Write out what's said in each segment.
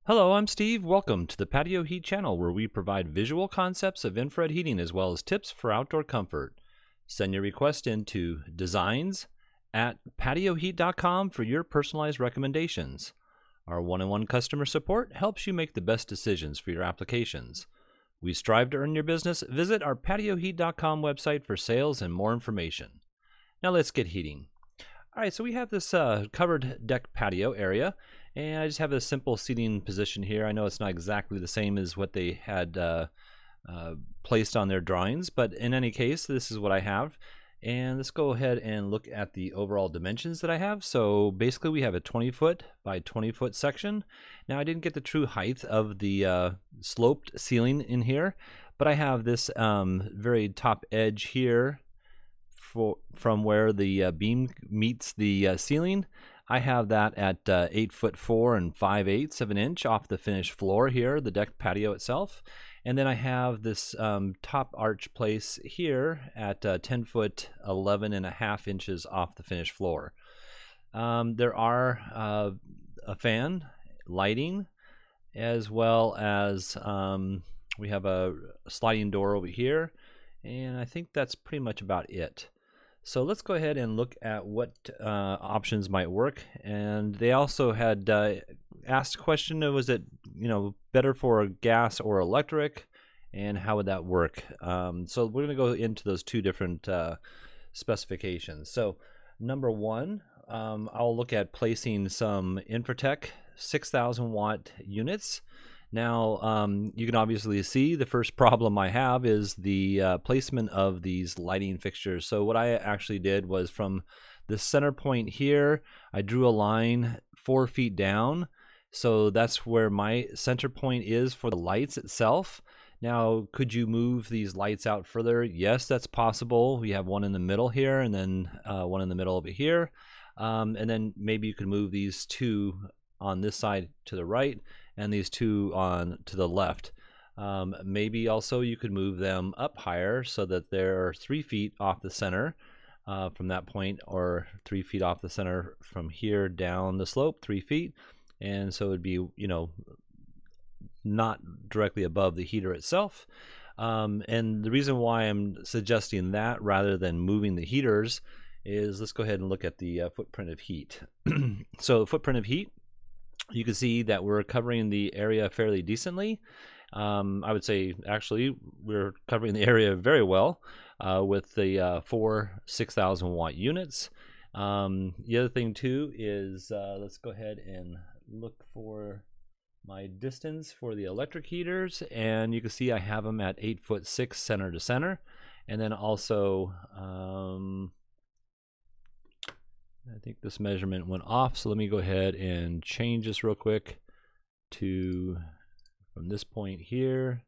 Hello, I'm Steve. Welcome to the Patio Heat channel, where we provide visual concepts of infrared heating as well as tips for outdoor comfort. Send your request into designs@patioheat.com for your personalized recommendations. Our one-on-one customer support helps you make the best decisions for your applications. We strive to earn your business. Visit our patioheat.com website for sales and more information. Now let's get heating. All right, so we have this covered deck patio area, and I just have a simple seating position here. I know it's not exactly the same as what they had placed on their drawings, but in any case, this is what I have. And let's go ahead and look at the overall dimensions that I have. So basically we have a 20-foot by 20-foot section. Now I didn't get the true height of the sloped ceiling in here, but I have this very top edge here from where the beam meets the ceiling. I have that at 8'4" 5/8 of an inch off the finished floor here, the deck patio itself. And then I have this top arch place here at 10 foot 11.5 inches off the finished floor. There are a fan, lighting, as well as we have a sliding door over here, and I think that's pretty much about it. So let's go ahead and look at what options might work. And they also had asked a question, was it better for gas or electric, and how would that work? So we're going to go into those two different specifications. So number one, I'll look at placing some Infratech 6,000 watt units. Now, you can obviously see the first problem I have is the placement of these lighting fixtures. So what I actually did was from the center point here, I drew a line 4 feet down. So that's where my center point is for the lights itself. Now, could you move these lights out further? Yes, that's possible. We have one in the middle here, and then one in the middle over here. And then maybe you could move these two on this side to the right, and these two on to the left. Maybe also you could move them up higher so that they're 3 feet off the center from that point, or 3 feet off the center from here down the slope, 3 feet. And so it'd be, not directly above the heater itself. And the reason why I'm suggesting that rather than moving the heaters is, let's go ahead and look at the footprint of heat. So the footprint of heat, you can see that we're covering the area fairly decently. I would say actually we're covering the area very well with the 4 6,000 watt units. The other thing too is let's go ahead and look for my distance for the electric heaters, and you can see I have them at 8'6" center to center. And then also I think this measurement went off, so let me go ahead and change this real quick to from this point here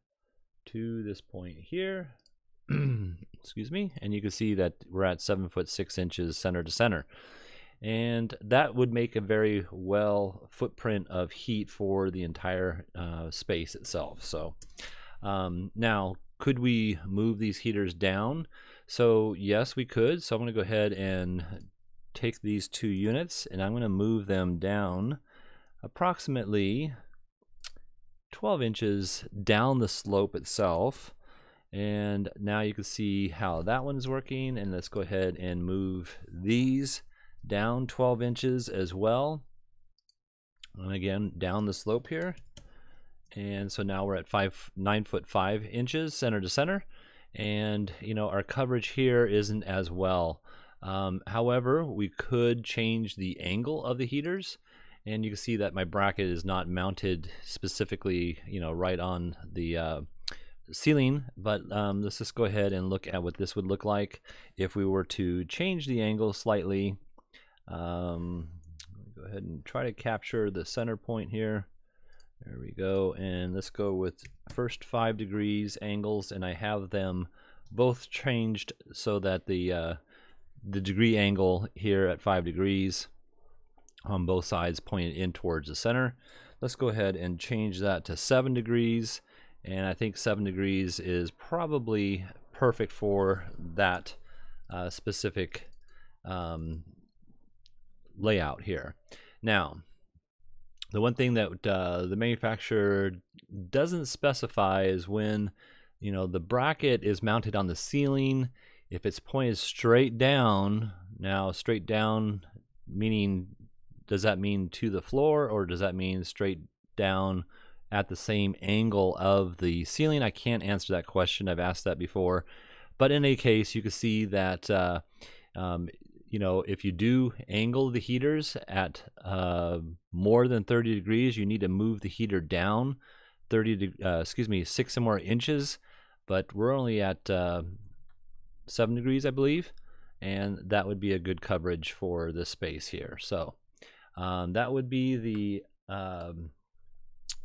to this point here. Excuse me. And you can see that we're at 7'6" center to center. And that would make a very well footprint of heat for the entire space itself. So now, could we move these heaters down? So yes, we could. So I'm going to go ahead and take these two units, and I'm going to move them down approximately 12 inches down the slope itself. And now you can see how that one's working. And let's go ahead and move these down 12 inches as well, and again down the slope here. And so now we're at 9'5" center to center, and our coverage here isn't as well. However, we could change the angle of the heaters, and you can see that my bracket is not mounted specifically right on the ceiling. But let's just go ahead and look at what this would look like if we were to change the angle slightly. Go ahead and try to capture the center point here. There we go. And let's go with first 5 degrees angles, and I have them both changed so that the degree angle here at 5 degrees on both sides pointed in towards the center. Let's go ahead and change that to 7 degrees, and I think 7 degrees is probably perfect for that specific layout here. Now, The one thing that the manufacturer doesn't specify is when, you know, the bracket is mounted on the ceiling. If it's pointed straight down, now straight down meaning, does that mean to the floor, or does that mean straight down at the same angle of the ceiling? I can't answer that question. I've asked that before. But in any case, you can see that you know, if you do angle the heaters at more than 30 degrees, you need to move the heater down 6 or more inches. But we're only at 7 degrees, I believe, and that would be a good coverage for this space here. So that would be the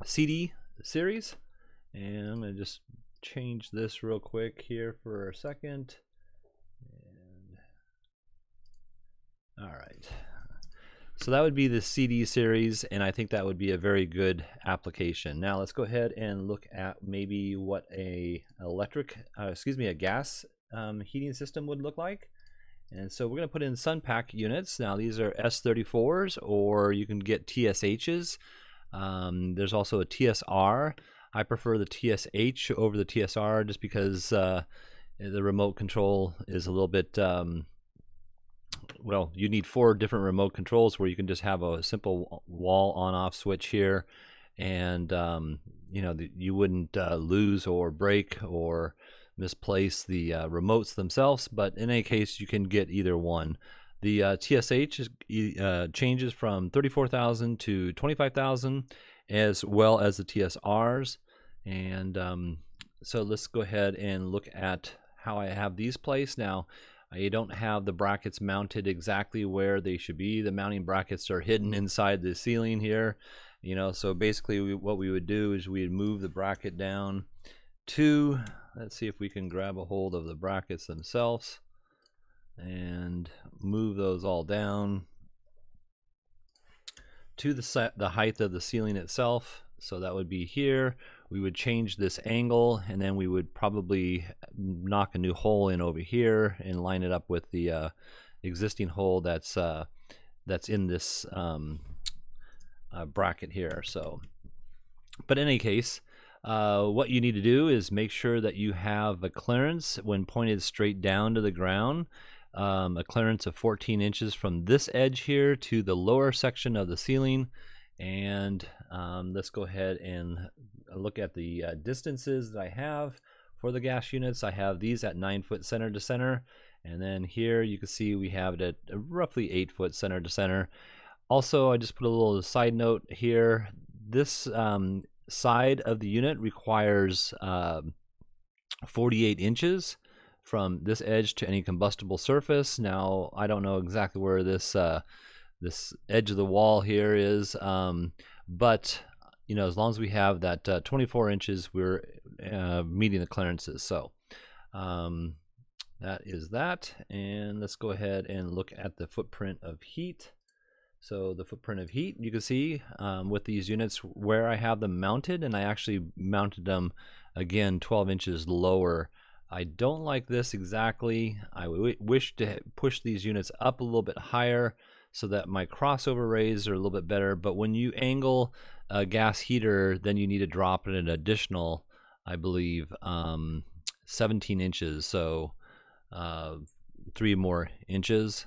CD series, and I'm going to just change this real quick here for a second. All right, so that would be the CD series, and I think that would be a very good application. Now let's go ahead and look at maybe what a gas heating system would look like. And so we're going to put in Sunpak units. Now these are S34s, or you can get TSHs. There's also a TSR. I prefer the TSH over the TSR just because the remote control is a little bit well, you need 4 different remote controls where you can just have a simple wall on-off switch here, and you know, you wouldn't lose or break or misplace the remotes themselves. But in any case, you can get either one. The TSH changes from 34,000 to 25,000, as well as the TSRs. And so let's go ahead and look at how I have these placed. Now, I don't have the brackets mounted exactly where they should be. The mounting brackets are hidden inside the ceiling here, you know. So basically what we would do is we'd move the bracket down to, let's see if we can grab a hold of the brackets themselves and move those all down to the height of the ceiling itself. So that would be here. We would change this angle, and then we would probably knock a new hole in over here and line it up with the existing hole that's in this bracket here. So, but in any case, what you need to do is make sure that you have a clearance when pointed straight down to the ground, a clearance of 14 inches from this edge here to the lower section of the ceiling. And let's go ahead and look at the distances that I have for the gas units. I have these at 9 foot center to center, and then here you can see we have it at roughly 8 foot center to center. Also, I just put a little side note here. This side of the unit requires 48 inches from this edge to any combustible surface. Now, I don't know exactly where this this edge of the wall here is, but you know, as long as we have that 24 inches, we're meeting the clearances. So that is that. And let's go ahead and look at the footprint of heat. So the footprint of heat, you can see with these units where I have them mounted, and I actually mounted them again 12 inches lower. I don't like this exactly. I wish to push these units up a little bit higher so that my crossover rays are a little bit better. But when you angle a gas heater, then you need to drop it an additional, I believe, 17 inches. So 3 more inches.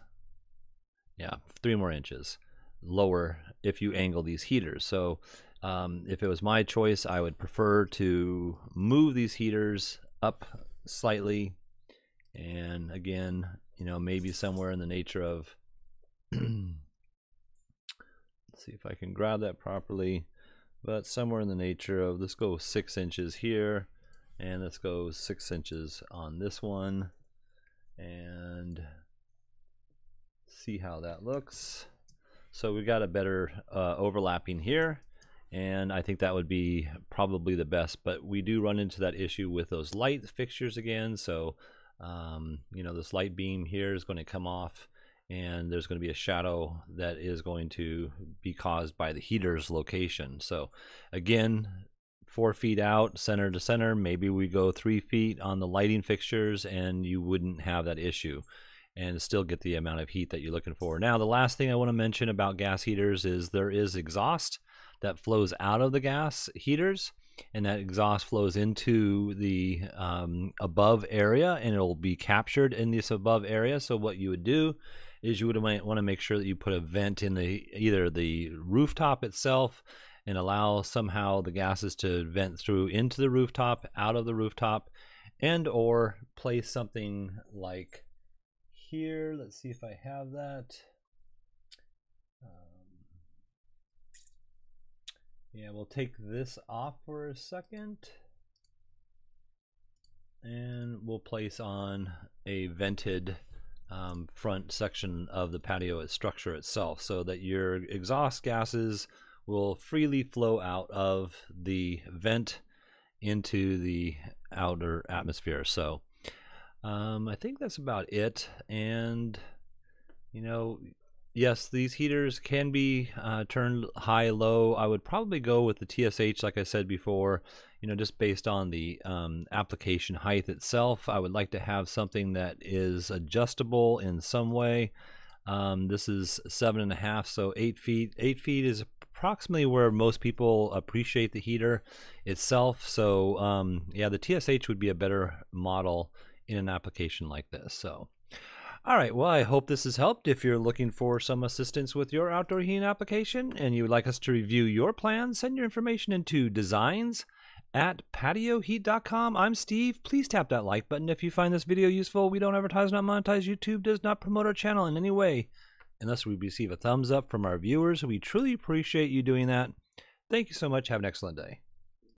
Yeah, 3 more inches lower if you angle these heaters. So if it was my choice, I would prefer to move these heaters up slightly, and again, you know, maybe somewhere in the nature of let's see if I can grab that properly, but somewhere in the nature of, let's go 6 inches here, and let's go 6 inches on this one, and see how that looks. So we got a better overlapping here, and I think that would be probably the best. But we do run into that issue with those light fixtures again. So you know, this light beam here is going to come off, and there's going to be a shadow that is going to be caused by the heater's location. So again, 4 feet out, center to center, maybe we go 3 feet on the lighting fixtures, and you wouldn't have that issue and still get the amount of heat that you're looking for. Now, the last thing I want to mention about gas heaters is there is exhaust. that flows out of the gas heaters, and that exhaust flows into the above area, and it'll be captured in this above area. So what you would do is you would want to make sure that you put a vent in either the rooftop itself and allow somehow the gases to vent through into the rooftop, out of the rooftop, and or place something like here. Let's see if I have that. Yeah, we'll take this off for a second, and we'll place on a vented front section of the patio structure itself, so that your exhaust gases will freely flow out of the vent into the outer atmosphere. So I think that's about it. And you know, yes, these heaters can be turned high, low. I would probably go with the TSH, like I said before, you know, just based on the application height itself. I would like to have something that is adjustable in some way. This is 7.5, so 8 feet. 8 feet is approximately where most people appreciate the heater itself. So yeah, the TSH would be a better model in an application like this. So all right, well, I hope this has helped. If you're looking for some assistance with your outdoor heating application and you would like us to review your plans, send your information into designs@patioheat.com. I'm Steve. Please tap that like button if you find this video useful. We don't advertise, not monetize. YouTube does not promote our channel in any way unless we receive a thumbs up from our viewers. We truly appreciate you doing that. Thank you so much. Have an excellent day.